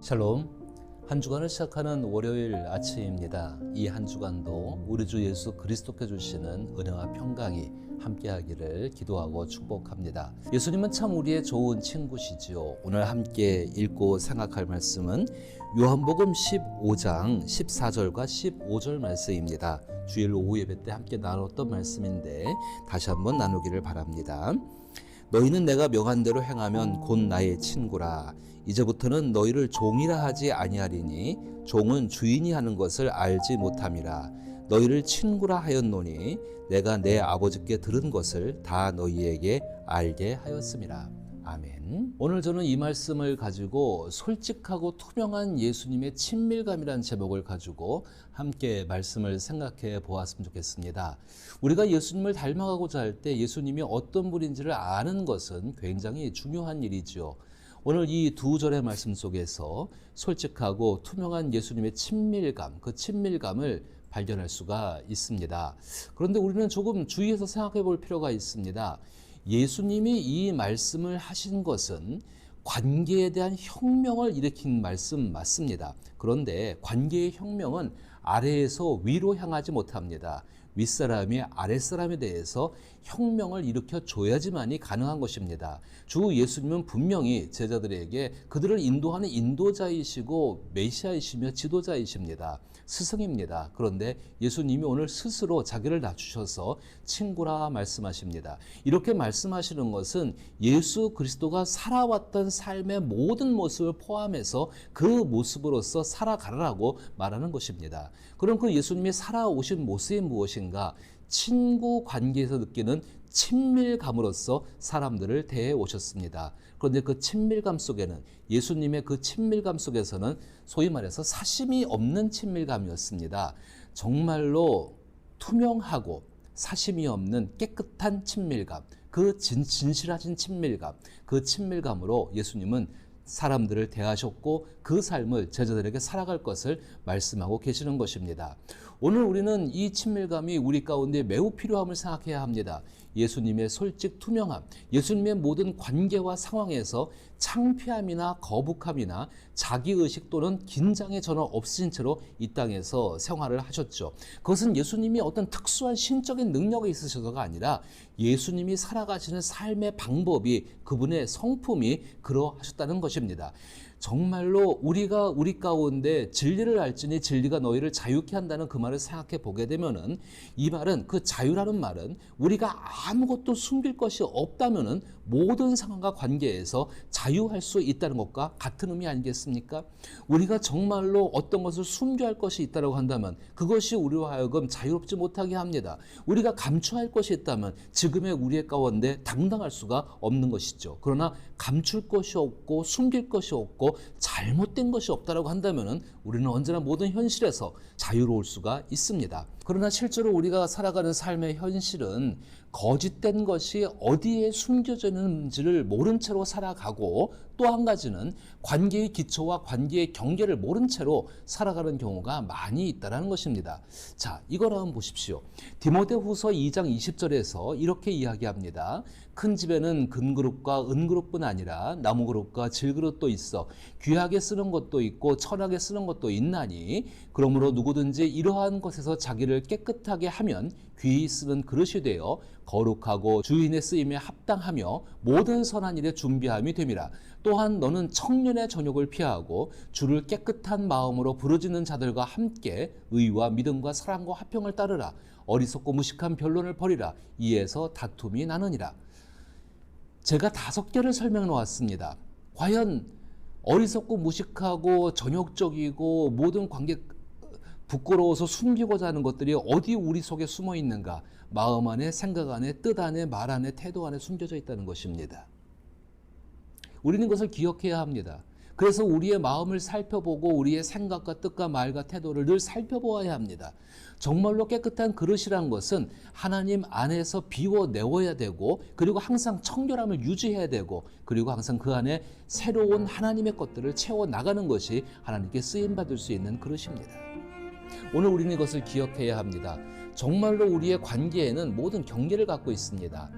샬롬. 한 주간을 시작하는 월요일 아침입니다. 이 한 주간도 우리 주 예수 그리스도께 주시는 은혜와 평강이 함께하기를 기도하고 축복합니다. 예수님은 참 우리의 좋은 친구시지요. 오늘 함께 읽고 생각할 말씀은 요한복음 15장 14절과 15절 말씀입니다. 주일 오후 예배 때 함께 나눴던 말씀인데 다시 한번 나누기를 바랍니다. 너희는 내가 명한 대로 행하면 곧 나의 친구라. 이제부터는 너희를 종이라 하지 아니하리니 종은 주인이 하는 것을 알지 못함이라. 너희를 친구라 하였노니 내가 내 아버지께 들은 것을 다 너희에게 알게 하였음이라. 아멘. 오늘 저는 이 말씀을 가지고 솔직하고 투명한 예수님의 친밀감이라는 제목을 가지고 함께 말씀을 생각해 보았으면 좋겠습니다. 우리가 예수님을 닮아가고자 할 때 예수님이 어떤 분인지를 아는 것은 굉장히 중요한 일이죠. 오늘 이 두 절의 말씀 속에서 솔직하고 투명한 예수님의 친밀감, 그 친밀감을 발견할 수가 있습니다. 그런데 우리는 조금 주의해서 생각해 볼 필요가 있습니다. 예수님이 이 말씀을 하신 것은 관계에 대한 혁명을 일으킨 말씀 맞습니다. 그런데 관계의 혁명은 아래에서 위로 향하지 못합니다. 윗사람이 아랫사람에 대해서 혁명을 일으켜 줘야지만이 가능한 것입니다. 주 예수님은 분명히 제자들에게 그들을 인도하는 인도자이시고 메시아이시며 지도자이십니다. 스승입니다. 그런데 예수님이 오늘 스스로 자기를 낮추셔서 친구라 말씀하십니다. 이렇게 말씀하시는 것은 예수 그리스도가 살아왔던 삶의 모든 모습을 포함해서 그 모습으로서 살아가라고 말하는 것입니다. 그럼 그 예수님이 살아오신 모습이 무엇인가? 친구 관계에서 느끼는 친밀감으로써 사람들을 대해 오셨습니다. 그런데 그 친밀감 속에는 예수님의 그 친밀감 속에서는 소위 말해서 사심이 없는 친밀감이었습니다. 정말로 투명하고 사심이 없는 깨끗한 친밀감, 그 진실하신 친밀감, 그 친밀감으로 예수님은 사람들을 대하셨고 그 삶을 제자들에게 살아갈 것을 말씀하고 계시는 것입니다. 오늘 우리는 이 친밀감이 우리 가운데 매우 필요함을 생각해야 합니다. 예수님의 솔직 투명함, 예수님의 모든 관계와 상황에서 창피함이나 거북함이나 자기의식 또는 긴장이 전혀 없으신 채로 이 땅에서 생활을 하셨죠. 그것은 예수님이 어떤 특수한 신적인 능력이 있으셔서가 아니라 예수님이 살아가시는 삶의 방법이, 그분의 성품이 그러하셨다는 것입니다. 정말로 우리가 우리 가운데 진리를 알지니 진리가 너희를 자유케 한다는 그 말을 생각해 보게 되면은, 이 말은, 그 자유라는 말은 우리가 아무것도 숨길 것이 없다면은 모든 상황과 관계에서 자유할 수 있다는 것과 같은 의미 아니겠습니까? 우리가 정말로 어떤 것을 숨겨야 할 것이 있다고 한다면 그것이 우리와 하여금 자유롭지 못하게 합니다. 우리가 감춰야 할 것이 있다면 지금의 우리의 가운데 당당할 수가 없는 것이죠. 그러나 감출 것이 없고 숨길 것이 없고 잘못된 것이 없다고 한다면 우리는 언제나 모든 현실에서 자유로울 수가 있습니다. 그러나 실제로 우리가 살아가는 삶의 현실은 거짓된 것이 어디에 숨겨져 있는지를 모른 채로 살아가고, 또 한 가지는 관계의 기초와 관계의 경계를 모른 채로 살아가는 경우가 많이 있다는 것입니다. 자, 이걸 한번 보십시오. 디모데후서 2장 20절에서 이렇게 이야기합니다. 큰 집에는 금그릇과 은그릇뿐 아니라 나무그릇과 질그릇도 있어 귀하게 쓰는 것도 있고 천하게 쓰는 것도 있나니, 그러므로 누구든지 이러한 것에서 자기를 깨끗하게 하면 귀히 쓰는 그릇이 되어 거룩하고 주인의 쓰임에 합당하며 모든 선한 일에 준비함이 됨이라. 또한 너는 청년의 전욕을 피하고 주를 깨끗한 마음으로 부르짖는 자들과 함께 의와 믿음과 사랑과 화평을 따르라. 어리석고 무식한 변론을 버리라. 이에서 다툼이 나느니라. 제가 5개를 설명해 놓았습니다. 과연 어리석고 무식하고 전욕적이고 모든 관계 부끄러워서 숨기고자 하는 것들이 어디 우리 속에 숨어 있는가? 마음 안에, 생각 안에, 뜻 안에, 말 안에, 태도 안에 숨겨져 있다는 것입니다. 우리는 그것을 기억해야 합니다. 그래서 우리의 마음을 살펴보고 우리의 생각과 뜻과 말과 태도를 늘 살펴보아야 합니다. 정말로 깨끗한 그릇이란 것은 하나님 안에서 비워내어야 되고, 그리고 항상 청결함을 유지해야 되고, 그리고 항상 그 안에 새로운 하나님의 것들을 채워나가는 것이 하나님께 쓰임받을 수 있는 그릇입니다. 오늘 우리는 이것을 기억해야 합니다. 정말로 우리의 관계에는 모든 경계를 갖고 있습니다.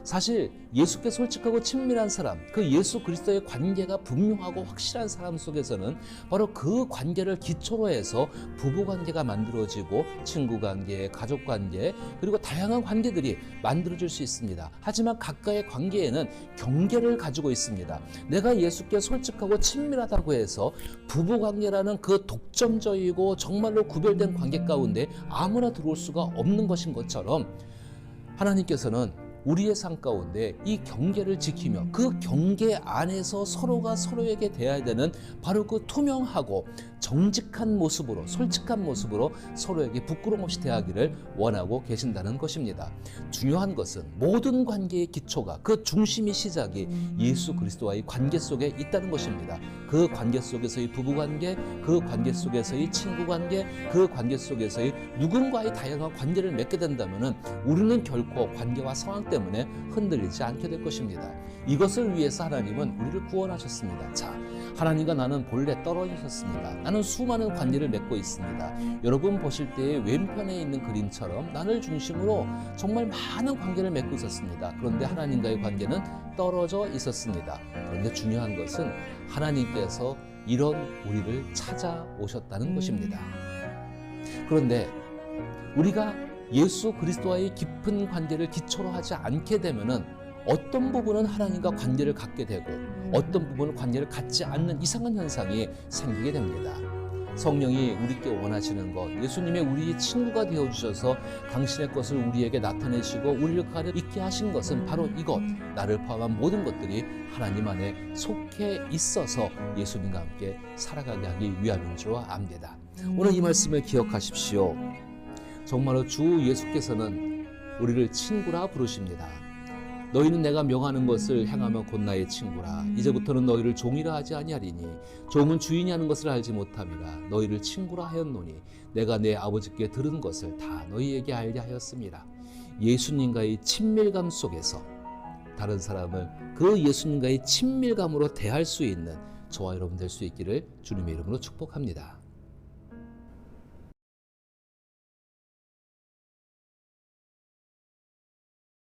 사실 예수께 솔직하고 친밀한 사람, 그 예수 그리스도의 관계가 분명하고 확실한 사람 속에서는 바로 그 관계를 기초로 해서 부부 관계가 만들어지고 친구 관계, 가족 관계, 그리고 다양한 관계들이 만들어질 수 있습니다. 하지만 각각의 관계에는 경계를 가지고 있습니다. 내가 예수께 솔직하고 친밀하다고 해서 부부 관계라는 그 독점적이고 정말로 구별된 관계 가운데 아무나 들어올 수가 없는 것인 것처럼 하나님께서는 우리의 삶 가운데 이 경계를 지키며 그 경계 안에서 서로가 서로에게 대해야 되는 바로 그 투명하고 정직한 모습으로, 솔직한 모습으로 서로에게 부끄러움 없이 대하기를 원하고 계신다는 것입니다. 중요한 것은 모든 관계의 기초가, 그 중심이 시작이 예수 그리스도와의 관계 속에 있다는 것입니다. 그 관계 속에서의 부부관계, 그 관계 속에서의 친구관계, 그 관계 속에서의 누군가의 다양한 관계를 맺게 된다면 우리는 결코 관계와 상황 때문에 흔들리지 않게 될 것입니다. 이것을 위해서 하나님은 우리를 구원하셨습니다. 자, 하나님과 나는 본래 떨어지셨습니다. 나는 수많은 관계를 맺고 있습니다. 여러분 보실 때 왼편에 있는 그림처럼 나를 중심으로 정말 많은 관계를 맺고 있었습니다. 그런데 하나님과의 관계는 떨어져 있었습니다. 그런데 중요한 것은 하나님께서 이런 우리를 찾아오셨다는 것입니다. 그런데 우리가 예수 그리스도와의 깊은 관계를 기초로 하지 않게 되면은 어떤 부분은 하나님과 관계를 갖게 되고 어떤 부분은 관계를 갖지 않는 이상한 현상이 생기게 됩니다. 성령이 우리께 원하시는 것, 예수님의 우리의 친구가 되어주셔서 당신의 것을 우리에게 나타내시고 우리를 가려 있게 하신 것은 바로 이것, 나를 포함한 모든 것들이 하나님 안에 속해 있어서 예수님과 함께 살아가게 하기 위함인 줄 압니다. 오늘 이 말씀을 기억하십시오. 정말로 주 예수께서는 우리를 친구라 부르십니다. 너희는 내가 명하는 것을 행하면 곧 나의 친구라. 이제부터는 너희를 종이라 하지 아니하리니 종은 주인이 하는 것을 알지 못함이라. 너희를 친구라 하였노니 내가 내 아버지께 들은 것을 다 너희에게 알게 하였습니다. 예수님과의 친밀감 속에서 다른 사람을 그 예수님과의 친밀감으로 대할 수 있는 저와 여러분 될 수 있기를 주님의 이름으로 축복합니다.